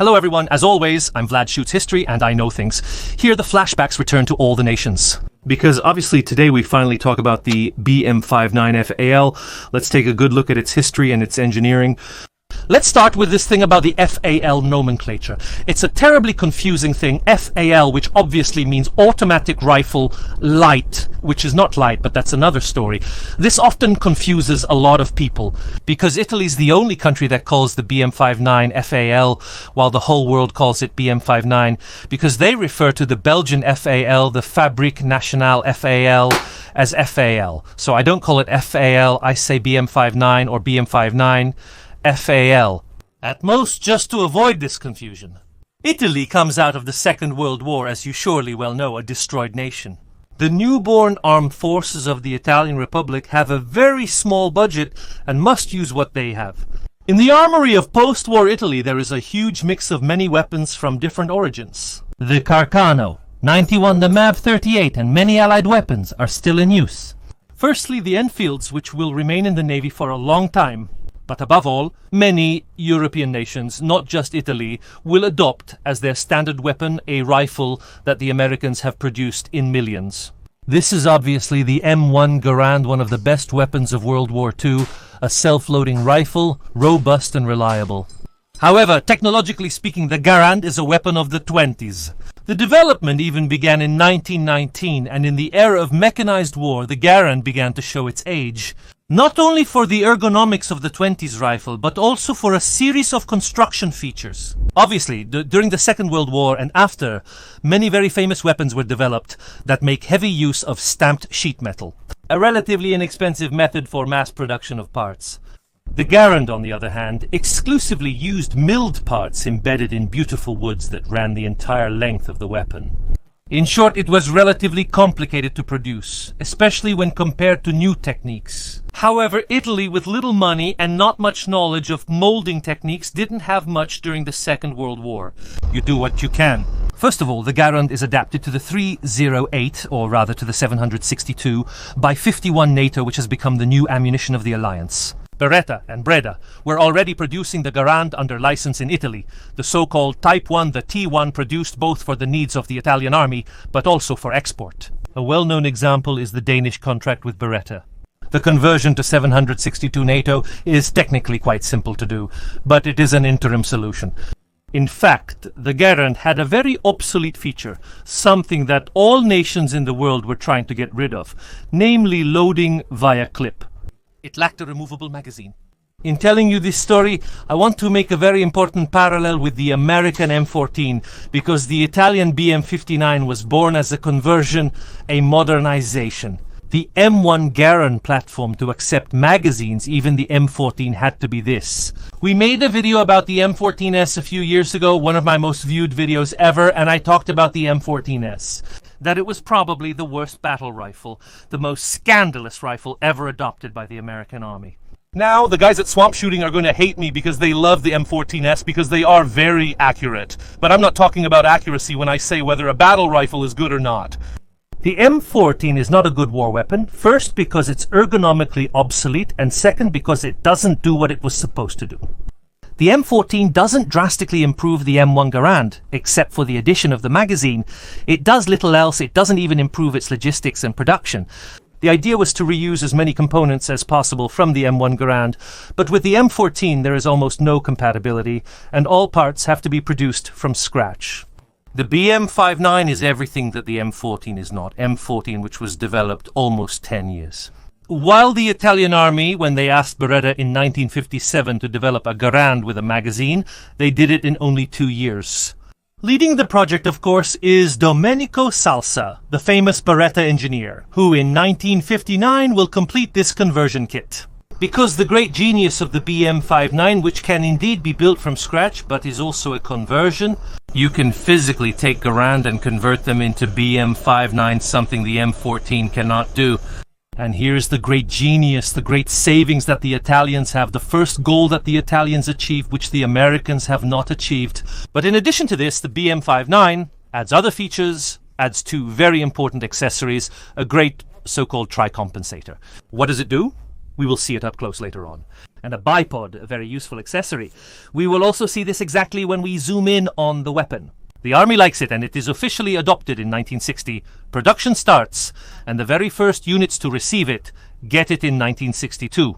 Hello everyone, as always, I'm Vlad Shoots History and I know things. Here the flashbacks return to all the nations. Because obviously today we finally talk about the B-M-Five-Nine FAL. Let's take a good look at its history and its engineering. Let's start with this thing about the FAL nomenclature. It's a terribly confusing thing. FAL, which obviously means automatic rifle light, which is not light, but that's another story. This often confuses a lot of people because Italy's the only country that calls the B-M-Five-Nine FAL while the whole world calls it B-M-Five-Nine, because they refer to the Belgian FAL, the Fabrique Nationale FAL, as FAL. So I don't call it FAL, I say B-M-Five-Nine or B-M-Five-Nine. FAL, at most just to avoid this confusion. Italy comes out of the Second World War, as you surely well know, a destroyed nation. The newborn armed forces of the Italian Republic have a very small budget and must use what they have. In the armory of post-war Italy there is a huge mix of many weapons from different origins. The Carcano, 91 the MAV-38 and many allied weapons are still in use. Firstly, the Enfields, which will remain in the Navy for a long time. But above all, many European nations, not just Italy, will adopt as their standard weapon a rifle that the Americans have produced in millions. This is obviously the M1 Garand, one of the best weapons of World War II, a self-loading rifle, robust and reliable. However, technologically speaking, the Garand is a weapon of the 20s. The development even began in 1919, and in the era of mechanized war, the Garand began to show its age. Not only for the ergonomics of the 20s rifle, but also for a series of construction features. Obviously, during the Second World War and after, many very famous weapons were developed that make heavy use of stamped sheet metal, a relatively inexpensive method for mass production of parts. The Garand, on the other hand, exclusively used milled parts embedded in beautiful woods that ran the entire length of the weapon. In short, it was relatively complicated to produce, especially when compared to new techniques. However, Italy, with little money and not much knowledge of molding techniques, didn't have much during the Second World War. You do what you can. First of all, the Garand is adapted to the 308, or rather to the 762, by 51 NATO, which has become the new ammunition of the alliance. Beretta and Breda were already producing the Garand under license in Italy, the so-called Type 1, the T1, produced both for the needs of the Italian army, but also for export. A well-known example is the Danish contract with Beretta. The conversion to 762 NATO is technically quite simple to do, but it is an interim solution. In fact, the Garand had a very obsolete feature, something that all nations in the world were trying to get rid of, namely loading via clip. It lacked a removable magazine. In telling you this story, I want to make a very important parallel with the American M14, because the Italian BM-59 was born as a conversion, a modernization. The M1 Garand platform to accept magazines, even the M14 had to be this. We made a video about the M14S a few years ago, one of my most viewed videos ever, and I talked about the M14S. That it was probably the worst battle rifle, the most scandalous rifle ever adopted by the American Army. Now, the guys at Swamp Shooting are going to hate me because they love the M14S because they are very accurate. But I'm not talking about accuracy when I say whether a battle rifle is good or not. The M14 is not a good war weapon, first because it's ergonomically obsolete, and second because it doesn't do what it was supposed to do. The M14 doesn't drastically improve the M1 Garand, except for the addition of the magazine. It does little else, it doesn't even improve its logistics and production. The idea was to reuse as many components as possible from the M1 Garand, but with the M14 there is almost no compatibility, and all parts have to be produced from scratch. The BM-Five-Nine is everything that the M14 is not, M14 which was developed almost 10 years. While the Italian army, when they asked Beretta in 1957 to develop a Garand with a magazine, they did it in only 2 years. Leading the project, of course, is Domenico Salsa, the famous Beretta engineer, who in 1959 will complete this conversion kit. Because the great genius of the BM-Five-Nine, which can indeed be built from scratch, but is also a conversion, you can physically take Garand and convert them into BM-Five-Nine, something the M14 cannot do. And here's the great genius, the great savings that the Italians have, the first goal that the Italians achieved, which the Americans have not achieved. But in addition to this, the BM-Five-Nine adds other features, adds 2 very important accessories, a great so-called tricompensator. What does it do? We will see it up close later on. And a bipod, a very useful accessory. We will also see this exactly when we zoom in on the weapon. The Army likes it, and it is officially adopted in 1960. Production starts, and the very first units to receive it get it in 1962.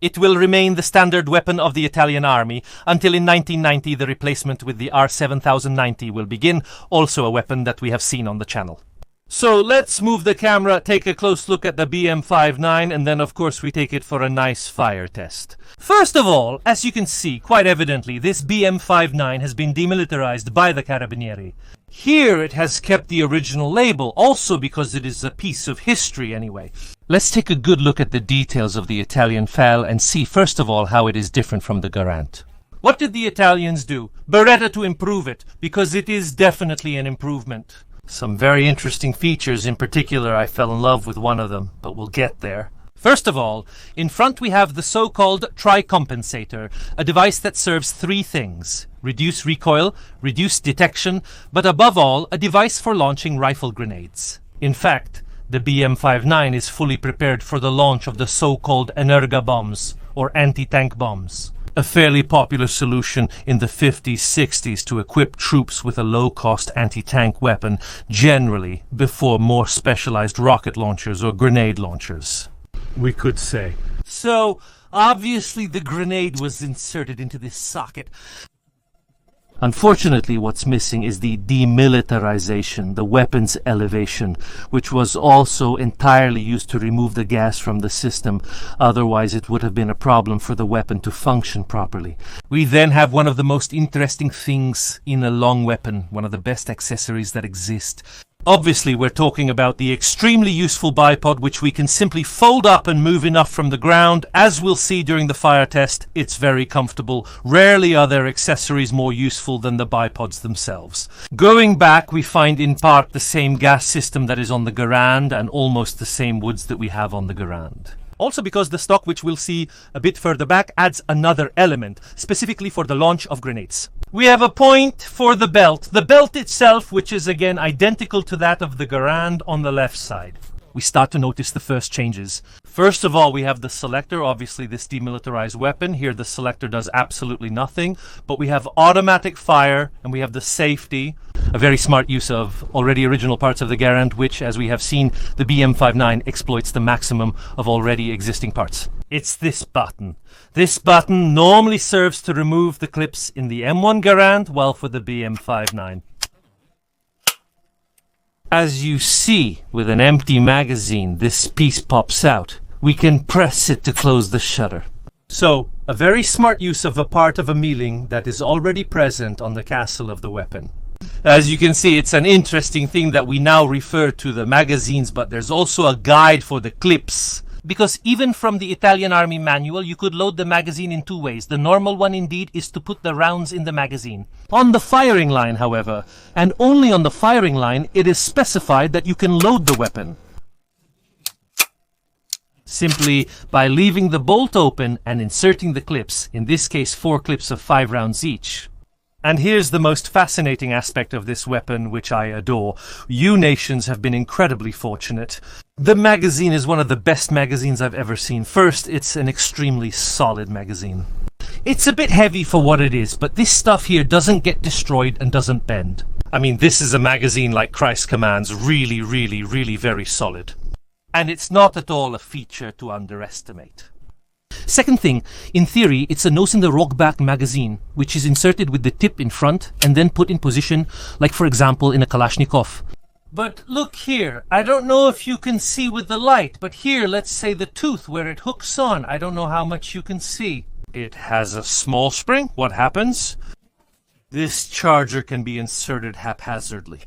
It will remain the standard weapon of the Italian Army until in 1990 the replacement with the R7090 will begin, also a weapon that we have seen on the channel. So let's move the camera, take a close look at the B-M-Five-Nine, and then of course we take it for a nice fire test. First of all, as you can see, quite evidently, this B-M-Five-Nine has been demilitarized by the Carabinieri. Here it has kept the original label, also because it is a piece of history anyway. Let's take a good look at the details of the Italian FAL and see first of all how it is different from the Garand. What did the Italians do? Beretta to improve it, because it is definitely an improvement. Some very interesting features. In particular, I fell in love with one of them, but we'll get there. First of all, in front we have the so-called tricompensator, a device that serves three things: reduce recoil, reduce detection, but above all, a device for launching rifle grenades. In fact, the B-M-Five-Nine is fully prepared for the launch of the so-called Energa bombs, or anti-tank bombs. A fairly popular solution in the 50s, 60s to equip troops with a low-cost anti-tank weapon, generally before more specialized rocket launchers or grenade launchers, we could say. So, obviously the grenade was inserted into this socket. Unfortunately, what's missing is the demilitarization, the weapon's elevation, which was also entirely used to remove the gas from the system. Otherwise, it would have been a problem for the weapon to function properly. We then have one of the most interesting things in a long weapon, one of the best accessories that exist. Obviously, we're talking about the extremely useful bipod, which we can simply fold up and move enough from the ground. As we'll see during the fire test, it's very comfortable. Rarely are there accessories more useful than the bipods themselves. Going back, we find in part the same gas system that is on the Garand and almost the same woods that we have on the Garand. Also because the stock, which we'll see a bit further back, adds another element, specifically for the launch of grenades. We have a point for the belt. The belt itself, which is again identical to that of the Garand on the left side. We start to notice the first changes. First of all, we have the selector, obviously this demilitarized weapon. Here the selector does absolutely nothing, but we have automatic fire and we have the safety. A very smart use of already original parts of the Garand, which, as we have seen, the B-M-Five-Nine exploits the maximum of already existing parts. It's this button. This button normally serves to remove the clips in the M1 Garand, while for the B-M-Five-Nine. As you see, with an empty magazine, this piece pops out. We can press it to close the shutter. So, a very smart use of a part of a mealing that is already present on the castle of the weapon. As you can see, it's an interesting thing that we now refer to the magazines, but there's also a guide for the clips. Because even from the Italian Army manual, you could load the magazine in two ways. The normal one, indeed, is to put the rounds in the magazine. On the firing line, however, and only on the firing line, it is specified that you can load the weapon simply by leaving the bolt open and inserting the clips, in this case 4 clips of 5 rounds each. And here's the most fascinating aspect of this weapon, which I adore. You nations have been incredibly fortunate. The magazine is one of the best magazines I've ever seen. First, it's an extremely solid magazine. It's a bit heavy for what it is, but this stuff here doesn't get destroyed and doesn't bend. I mean, this is a magazine like Christ commands, really, really, really very solid. And it's not at all a feature to underestimate. Second thing, in theory, it's a nose-in-the-rock-back magazine, which is inserted with the tip in front and then put in position, like for example in a Kalashnikov. But look here, I don't know if you can see with the light, but here, let's say the tooth where it hooks on, I don't know how much you can see. It has a small spring. What happens? This charger can be inserted haphazardly.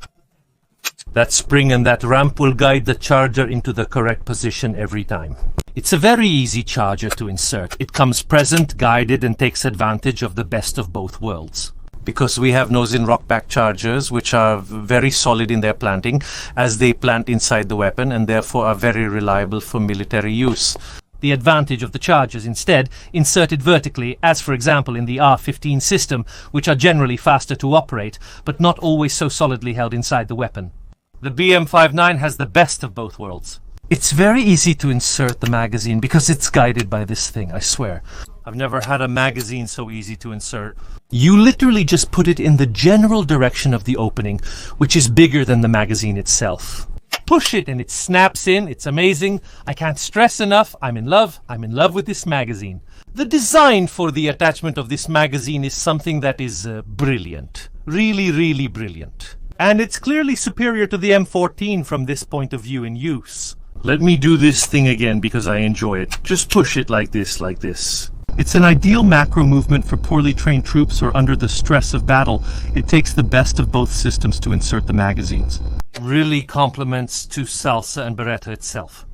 That spring and that ramp will guide the charger into the correct position every time. It's a very easy charger to insert. It comes present, guided, and takes advantage of the best of both worlds. Because we have nose-in-rock-back chargers, which are very solid in their planting, as they plant inside the weapon, and therefore are very reliable for military use. The advantage of the chargers instead inserted vertically, as for example in the R-15 system, which are generally faster to operate, but not always so solidly held inside the weapon. The B-M-Five-Nine has the best of both worlds. It's very easy to insert the magazine because it's guided by this thing, I swear. I've never had a magazine so easy to insert. You literally just put it in the general direction of the opening, which is bigger than the magazine itself. Push it and it snaps in. It's amazing. I can't stress enough. I'm in love. I'm in love with this magazine. The design for the attachment of this magazine is something that is brilliant. Really, really brilliant. And it's clearly superior to the M14 from this point of view in use. Let me do this thing again because I enjoy it. Just push it like this, like this. It's an ideal macro movement for poorly trained troops or under the stress of battle. It takes the best of both systems to insert the magazines. Really complements to Salsa and Beretta itself.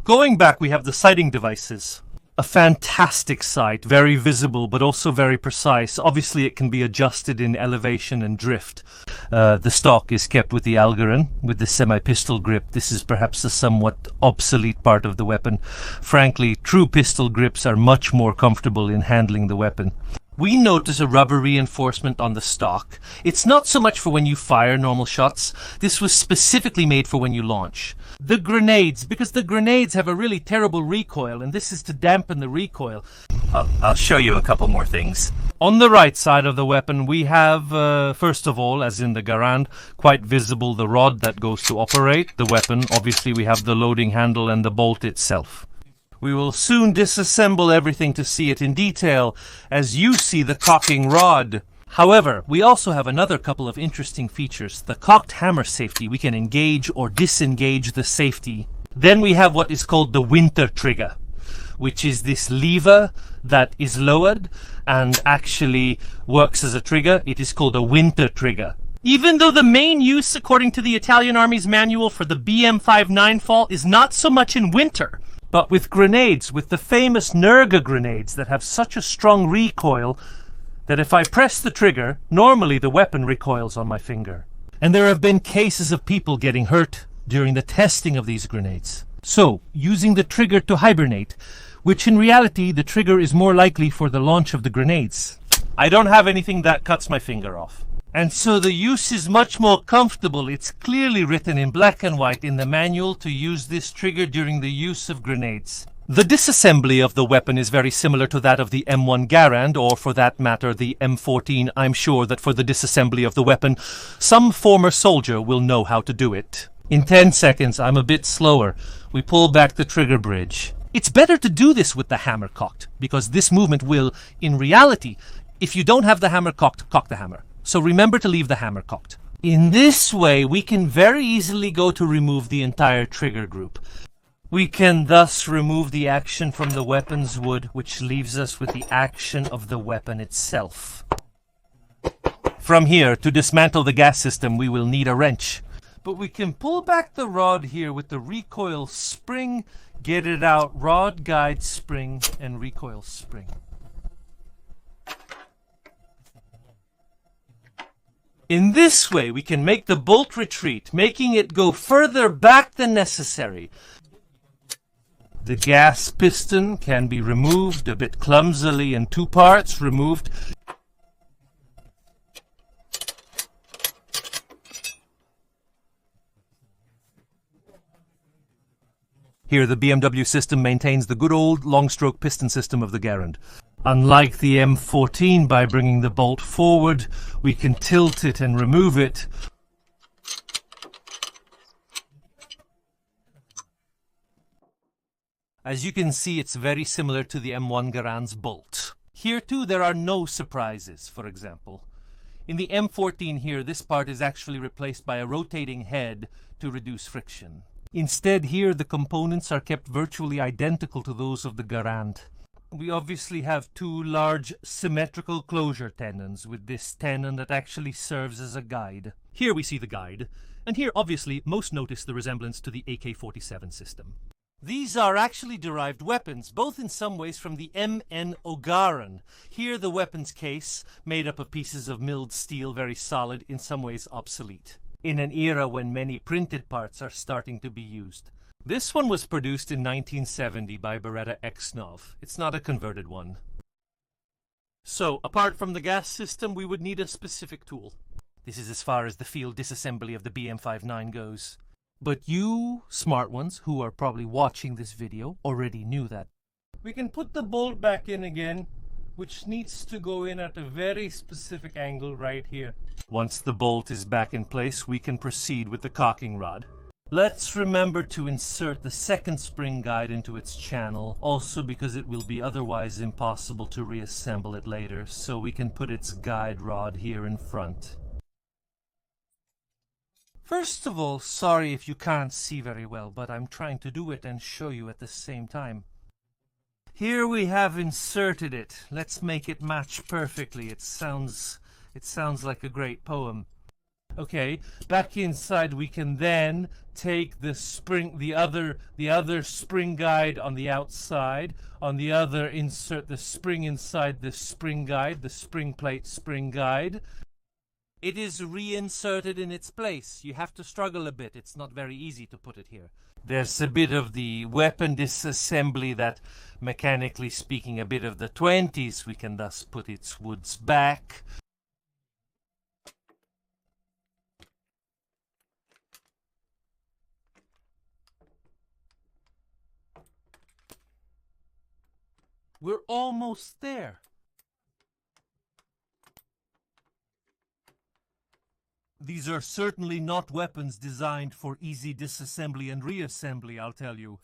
Going back, we have the sighting devices. A fantastic sight, very visible, but also very precise. Obviously, it can be adjusted in elevation and drift. The stock is kept with the Garand, with the semi-pistol grip. This is perhaps a somewhat obsolete part of the weapon. Frankly, true pistol grips are much more comfortable in handling the weapon. We notice a rubber reinforcement on the stock. It's not so much for when you fire normal shots. This was specifically made for when you launch. The grenades, because the grenades have a really terrible recoil, and this is to dampen the recoil. I'll show you a couple more things. On the right side of the weapon, we have, first of all, as in the Garand, quite visible the rod that goes to operate the weapon. Obviously, we have the loading handle and the bolt itself. We will soon disassemble everything to see it in detail, as you see the cocking rod. However, we also have another couple of interesting features. The cocked hammer safety, we can engage or disengage the safety. Then we have what is called the winter trigger, which is this lever that is lowered and actually works as a trigger. It is called a winter trigger. Even though the main use, according to the Italian Army's manual for the B-M-Five-Nine FAL, is not so much in winter, but with grenades, with the famous Nerga grenades that have such a strong recoil that if I press the trigger, normally the weapon recoils on my finger. And there have been cases of people getting hurt during the testing of these grenades. So, using the trigger to hibernate, which in reality the trigger is more likely for the launch of the grenades. I don't have anything that cuts my finger off. And so the use is much more comfortable. It's clearly written in black and white in the manual to use this trigger during the use of grenades. The disassembly of the weapon is very similar to that of the M1 Garand, or for that matter the M14. I'm sure that for the disassembly of the weapon, some former soldier will know how to do it. In 10 seconds, I'm a bit slower. We pull back the trigger bridge. It's better to do this with the hammer cocked, because this movement will, in reality, if you don't have the hammer cocked, cock the hammer. So remember to leave the hammer cocked. In this way, we can very easily go to remove the entire trigger group. We can thus remove the action from the weapon's wood, which leaves us with the action of the weapon itself. From here, to dismantle the gas system, we will need a wrench. But we can pull back the rod here with the recoil spring, get it out, rod, guide, spring, and recoil spring. In this way, we can make the bolt retreat, making it go further back than necessary. The gas piston can be removed a bit clumsily in 2 parts, removed. Here, the BMW system maintains the good old long-stroke piston system of the Garand. Unlike the M14, by bringing the bolt forward, we can tilt it and remove it. As you can see, it's very similar to the M1 Garand's bolt. Here too, there are no surprises, for example. In the M14 here, this part is actually replaced by a rotating head to reduce friction. Instead, here the components are kept virtually identical to those of the Garand. We obviously have 2 large symmetrical closure tenons, with this tenon that actually serves as a guide. Here we see the guide, and here obviously most notice the resemblance to the AK-47 system. These are actually derived weapons, both in some ways from the MN Garand. Here the weapon's case, made up of pieces of milled steel, very solid, in some ways obsolete, in an era when many printed parts are starting to be used. This one was produced in 1970 by Beretta X9. It's not a converted one. So, apart from the gas system, we would need a specific tool. This is as far as the field disassembly of the B-M-Five-Nine goes. But you smart ones who are probably watching this video already knew that. We can put the bolt back in again, which needs to go in at a very specific angle right here. Once the bolt is back in place, we can proceed with the cocking rod. Let's remember to insert the second spring guide into its channel, also because it will be otherwise impossible to reassemble it later, so we can put its guide rod here in front. First of all, sorry if you can't see very well, but I'm trying to do it and show you at the same time. Here we have inserted it. Let's make it match perfectly. It sounds like a great poem. Okay, back inside we can then take the spring, the other spring guide on the outside. On the other, insert the spring inside the spring guide, the spring plate spring guide. It is reinserted in its place. You have to struggle a bit. It's not very easy to put it here. There's a bit of the weapon disassembly that, mechanically speaking, a bit of the 20s. We can thus put its woods back. We're almost there. These are certainly not weapons designed for easy disassembly and reassembly, I'll tell you.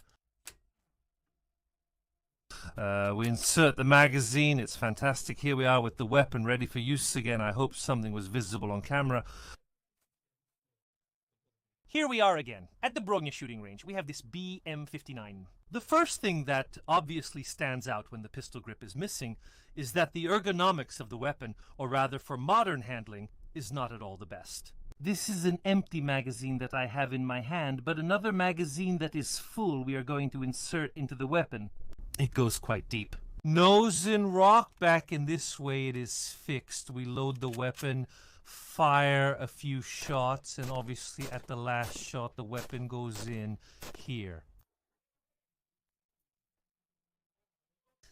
We insert the magazine. It's fantastic. Here we are with the weapon ready for use again. I hope something was visible on camera. Here we are again, at the Brogna shooting range. We have this B-M-Five-Nine. The first thing that obviously stands out when the pistol grip is missing is that the ergonomics of the weapon, or rather for modern handling, is not at all the best. This is an empty magazine that I have in my hand, but another magazine that is full we are going to insert into the weapon. It goes quite deep. Nose in rock, back in this way it is fixed. We load the weapon, fire a few shots, and obviously at the last shot the weapon goes in here.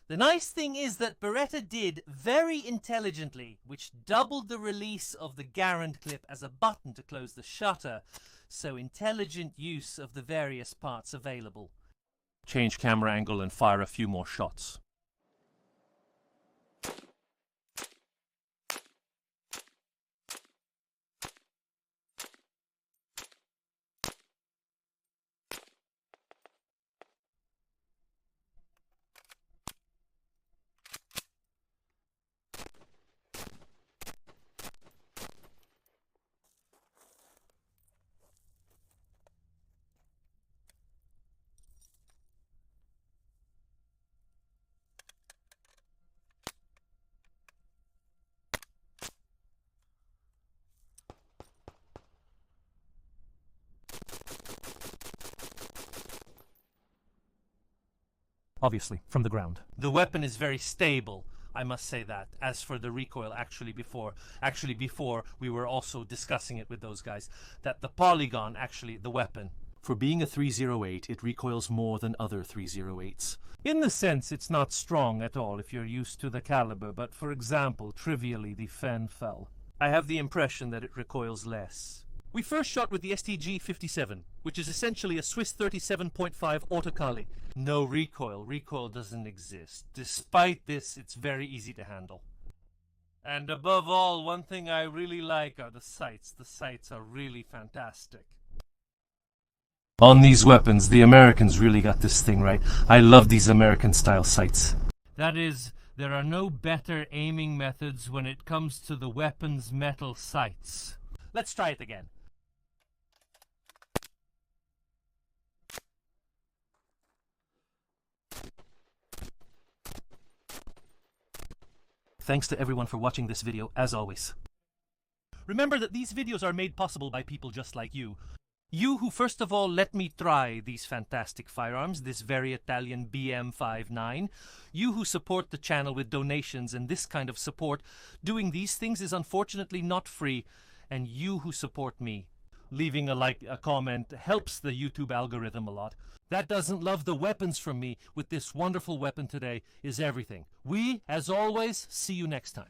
The nice thing is that Beretta did very intelligently, which doubled the release of the Garand clip as a button to close the shutter, so intelligent use of the various parts available. Change camera angle and fire a few more shots. Obviously, from the ground. The weapon is very stable, I must say that. As for the recoil, before we were also discussing it with those guys, that the polygon, the weapon, for being a 308, it recoils more than other 308s. In the sense, it's not strong at all if you're used to the caliber, but for example, trivially, the FAL. I have the impression that it recoils less. We first shot with the STG-57, which is essentially a Swiss 37.5 autocali. No recoil. Recoil doesn't exist. Despite this, it's very easy to handle. And above all, one thing I really like are the sights. The sights are really fantastic. On these weapons, the Americans really got this thing right. I love these American-style sights. That is, there are no better aiming methods when it comes to the weapon's metal sights. Let's try it again. Thanks to everyone for watching this video, as always. Remember that these videos are made possible by people just like you. You who first of all let me try these fantastic firearms, this very Italian B-M-Five-Nine. You who support the channel with donations, and this kind of support. Doing these things is unfortunately not free. And you who support me. Leaving a like, a comment helps the YouTube algorithm a lot. That doesn't love the weapons from me with this wonderful weapon today is everything. We, as always, see you next time.